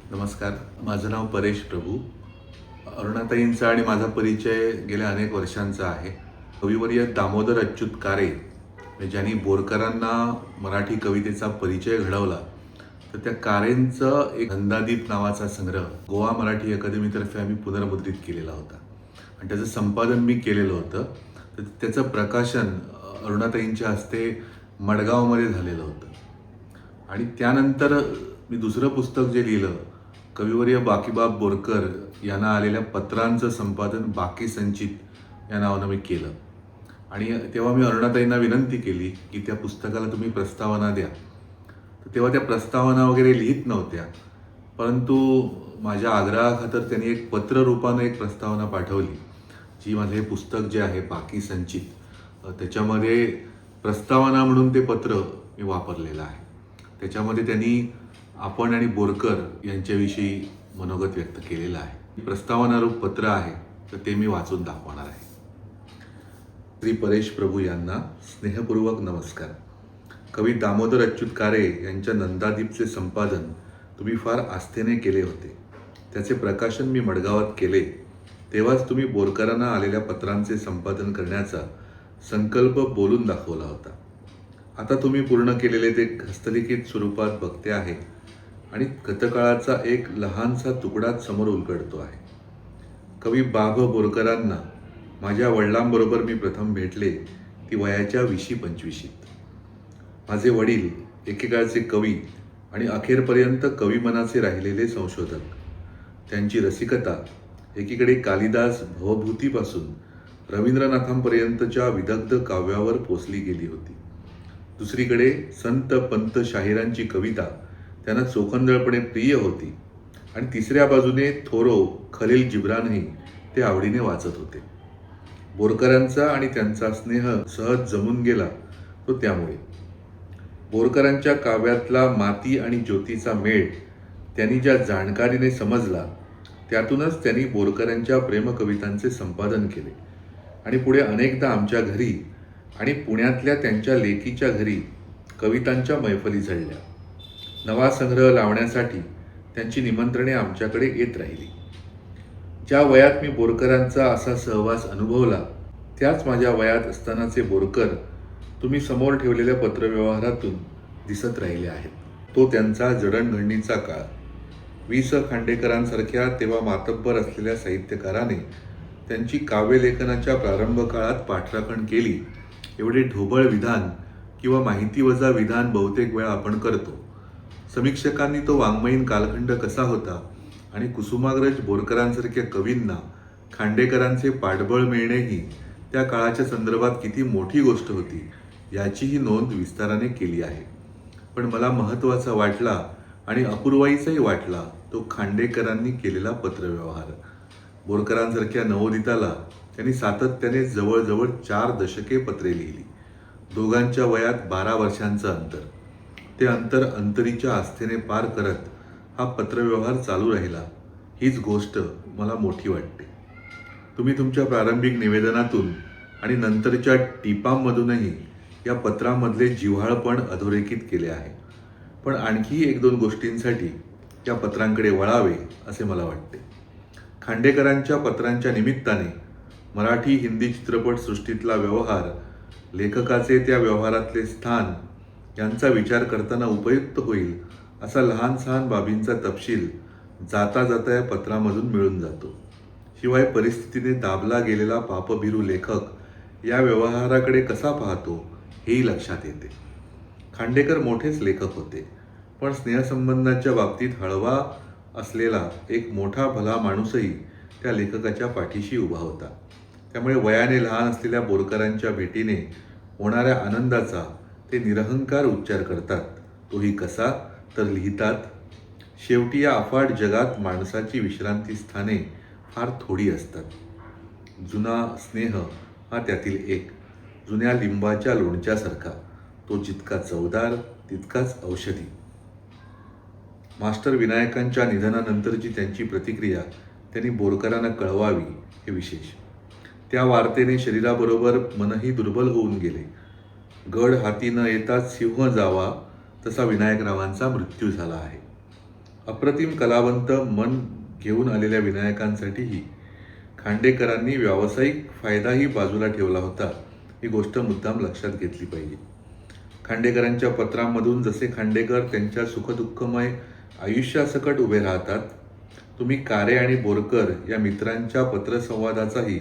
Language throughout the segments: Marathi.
नमस्कार, माझं नाव परेश प्रभू. अरुणाताईंचा आणि माझा परिचय गेल्या अनेक वर्षांचा आहे. कविवर्य दामोदर अच्युत कारे ज्यांनी बोरकरांना मराठी कवितेचा परिचय घडवला, तर त्या कारेंचं एक नंदादीप नावाचा संग्रह गोवा मराठी अकादमीतर्फे आम्ही पुनर्मुद्रित केलेला होता आणि त्याचं संपादन मी केलेलं होतं. तर त्याचं प्रकाशन अरुणाताईंच्या हस्ते मडगावमध्ये झालेलं होतं आणि त्यानंतर मी दुसरं पुस्तक जे लिहिलं, कविवर्य बाकीबाब बोरकर यांना आलेल्या पत्रांचं संपादन बाकी संचित या नावानं मी केलं आणि तेव्हा मी अरुणाताईंना विनंती केली की त्या पुस्तकाला तुम्ही प्रस्तावना द्या. तर तेव्हा त्या प्रस्तावना वगैरे लिहित नव्हत्या, परंतु माझ्या आग्रहाखातर त्यांनी एक पत्र रूपानं एक प्रस्तावना पाठवली, जी माझं हे पुस्तक जे आहे बाकी संचित त्याच्यामध्ये प्रस्तावना म्हणून ते पत्र मी वापरलेलं आहे. त्याच्यामध्ये त्यांनी आपण आणि बोरकर यांच्याविषयी मनोगत व्यक्त केलेलं आहे. प्रस्तावनारूप पत्र आहे, तर ते मी वाचून दाखवणार आहे. श्री परेश प्रभू यांना स्नेहपूर्वक नमस्कार. कवी दामोदर अच्युत कारे यांच्या नंदादीपचे संपादन तुम्ही फार आस्थेने केले होते. त्याचे प्रकाशन मी मडगावात केले. तेव्हाच तुम्ही बोरकरांना आलेल्या पत्रांचे संपादन करण्याचा संकल्प बोलून दाखवला होता. आता तुम्ही पूर्ण केलेले ते हस्तलिखित स्वरूपात बघते आहे आणि गतकाळाचा एक लहानसा तुकडाच समोर उलगडतो आहे. कवी बाभ बोरकरांना माझ्या वडिलांबरोबर मी प्रथम भेटले ती वयाच्या 20-25. माझे वडील एकेकाळचे कवी आणि अखेरपर्यंत कविमनाचे राहिलेले संशोधक. त्यांची रसिकता एकीकडे कालिदास भवभूतीपासून रवींद्रनाथांपर्यंतच्या विदग्ध काव्यावर पोचली गेली होती. दुसरीकडे संत पंत शाहिरांची कविता त्यांना चोखंदळपणे प्रिय होती आणि तिसऱ्या बाजूने थोरो खलील जिब्रानही ते आवडीने वाचत होते. बोरकरांचा आणि त्यांचा स्नेह सहज जमून गेला तो त्यामुळे. बोरकरांच्या काव्यातला माती आणि ज्योतीचा मेळ त्यांनी ज्या जाणकारीने समजला, त्यातूनच त्यांनी बोरकरांच्या प्रेमकवितांचे संपादन केले आणि पुढे अनेकदा आमच्या घरी आणि पुण्यातल्या त्यांच्या लेकीच्या घरी कवितांच्या मैफली झळल्या. नवा संग्रह लावण्यासाठी त्यांची निमंत्रणे आमच्याकडे येत राहिली. ज्या वयात मी बोरकरांचा असा सहवास अनुभवला, त्याच माझ्या वयात असतानाचे बोरकर तुम्ही समोर ठेवलेल्या पत्रव्यवहारातून दिसत राहिले आहेत. तो त्यांचा जडणघडणीचा काळ. वि. स. खांडेकरांसारख्या तेव्हा मातब्बर असलेल्या साहित्यकाराने त्यांची काव्यलेखनाच्या प्रारंभ काळात पाठराखण केली एवढे ढोबळ विधान किंवा माहितीवजा विधान बहुतेक वेळा आपण करतो. समीक्षकांनी तो वाङ्मयीन कालखंड कसा होता आणि कुसुमाग्रज बोरकरांसारख्या कवींना खांडेकरांचे पाठबळ मिळणेही त्या काळाच्या संदर्भात किती मोठी गोष्ट होती याचीही नोंद विस्ताराने केली आहे. पण मला महत्त्वाचा वाटला आणि अपूर्वाईचाही वाटला तो खांडेकरांनी केलेला पत्रव्यवहार. बोरकरांसारख्या नवोदिताला त्यांनी सातत्याने जवळजवळ 4 दशके पत्रे लिहिली. दोघांच्या वयात 12 वर्षांचं अंतर. ते अंतर अंतरीच्या आस्थेने पार करत हा पत्रव्यवहार चालू राहिला, हीच गोष्ट मला मोठी वाटते. तुम्ही तुमच्या प्रारंभिक निवेदनातून आणि नंतरच्या टिपांमधूनही या पत्रांमधले जिव्हाळपण अधोरेखित केले आहे. पण आणखी 1-2 गोष्टींसाठी या पत्रांकडे वळावे असे मला वाटते. खांडेकरांच्या पत्रांच्या निमित्ताने मराठी हिंदी चित्रपटसृष्टीतला व्यवहार, लेखकाचे त्या व्यवहारातले स्थान यांचा विचार करताना उपयुक्त होईल असा लहान सहान बाबींचा तपशील जाता जाता या पत्रामधून मिळून जातो. शिवाय परिस्थितीने दाबला गेलेला पापभिरू लेखक या व्यवहाराकडे कसा पाहतो हेही लक्षात येते. खांडेकर मोठेच लेखक होते, पण स्नेहसंबंधाच्या बाबतीत हळवा असलेला एक मोठा भला माणूसही त्या लेखकाच्या पाठीशी उभा होता. त्यामुळे वयाने लहान असलेल्या बोरकरांच्या भेटीने होणाऱ्या आनंदाचा ते निरहंकार उच्चार करतात. तोही कसा, तर लिहितात, शेवटी या अफाट जगात माणसाची विश्रांती स्थाने फार थोडी असतात. जुना स्नेह हा त्यातील एक, जुन्या लिंबाच्या लोणच्यासारखा. तो जितका चवदार तितकाच औषधी. मास्टर विनायकांच्या निधनानंतरची त्यांची प्रतिक्रिया त्यांनी बोरकरांना कळवावी हे विशेष. त्या वार्तेने शरीराबरोबर मनही दुर्बल होऊन गेले. गड हाती न येताच सिंह जावा तसा विनायकरावांचा मृत्यू झाला आहे. अप्रतिम कलावंत मन घेऊन आलेल्या विनायकांसाठीही खांडेकरांनी व्यावसायिक फायदाही बाजूला ठेवला होता, ही गोष्ट मुद्दाम लक्षात घेतली पाहिजे. खांडेकरांच्या पत्रांमधून जसे खांडेकर त्यांच्या सुखदुःखमय आयुष्यासकट उभे राहतात, तुम्ही कारे आणि बोरकर या मित्रांच्या पत्रसंवादाचाही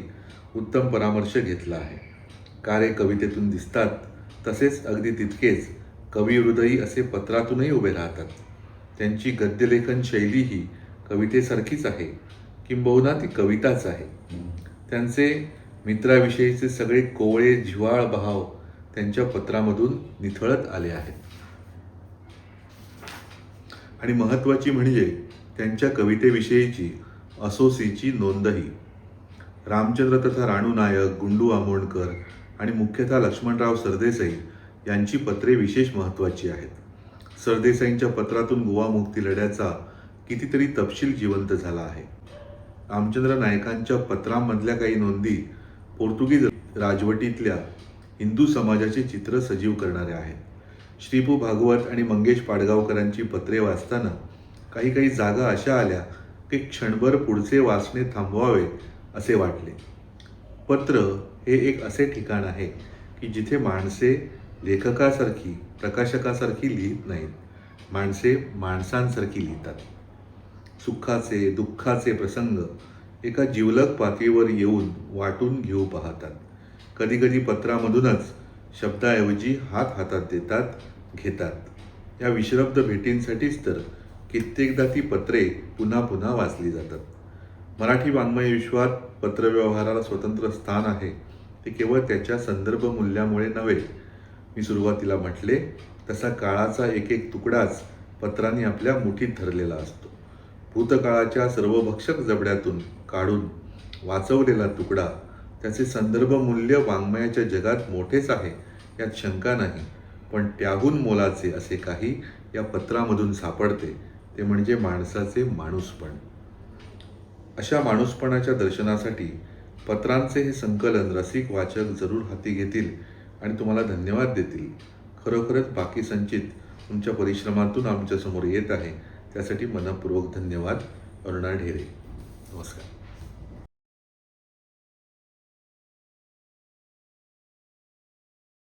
उत्तम परामर्श घेतला आहे. कारे कवितेतून दिसतात, तसेच अगदी तितकेच कविहृदयी असे पत्रातूनही उभे राहतात. त्यांची गद्यलेखन शैली ही कवितेसारखीच आहे, किंबहुना ती कविताच आहे. त्यांचे मित्राविषयीचे सगळे कोवळे जिव्हाळ भाव त्यांच्या पत्रामधून निथळत आले आहेत. आणि महत्त्वाची म्हणजे त्यांच्या कवितेविषयीची असोसीची नोंदही. रामचंद्र तथा राणू नायक, गुंडू आमोणकर आणि मुख्यतः लक्ष्मणराव सरदेसाई यांची पत्रे विशेष महत्त्वाची आहेत. सरदेसाईंच्या पत्रातून गोवा मुक्ती लढ्याचा कितीतरी तपशील जिवंत झाला आहे. रामचंद्र नायकांच्या पत्रांमधल्या काही नोंदी पोर्तुगीज राजवटीतल्या हिंदू समाजाचे चित्र सजीव करणाऱ्या आहेत. श्रीपू भागवत आणि मंगेश पाडगावकरांची पत्रे वाचताना काही काही जागा अशा आल्या की क्षणभर पुढचे वाचणे थांबवावे असे वाटले. पत्र हे एक असे ठिकाण आहे की जिथे माणसे लेखकासारखी, प्रकाशकासारखी लिहित नाहीत, माणसे माणसांसारखी लिहितात. सुखाचे दुःखाचे प्रसंग एका जिवलग पातळीवर येऊन वाटून घेऊ पाहतात. कधीकधी पत्रामधूनच शब्दाऐवजी हात हातात देतात, घेतात. या विश्रब्द भेटींसाठीच तर कित्येकदा ती पत्रे पुन्हा पुन्हा वाचली जातात. मराठी वाङ्मय विश्वात पत्रव्यवहाराला स्वतंत्र स्थान आहे, ते केवळ त्याच्या संदर्भ मूल्यामुळे नव्हे. मी सुरुवातीला म्हटले तसा काळाचा एक एक तुकडाच पत्रांनी आपल्या मुठीत धरलेला असतो. भूतकाळाच्या सर्वभक्षक जबड्यातून काढून वाचवलेला तुकडा, त्याचे संदर्भ मूल्य वाङ्मयाच्या जगात मोठेच आहे यात शंका नाही. पण त्याहून मोलाचे असे काही या पत्रामधून सापडते, ते म्हणजे माणसाचे माणूसपण. अशा माणूसपणाच्या दर्शनासाठी पत्रांचे हे संकलन रसिक वाचक जरूर हाती घेतील आणि तुम्हाला धन्यवाद देतील. खरोखरच बाकी संचित तुमच्या परिश्रमातून आमच्यासमोर येत आहे, त्यासाठी मनपूर्वक धन्यवाद. अरुणा ढेरे. नमस्कार.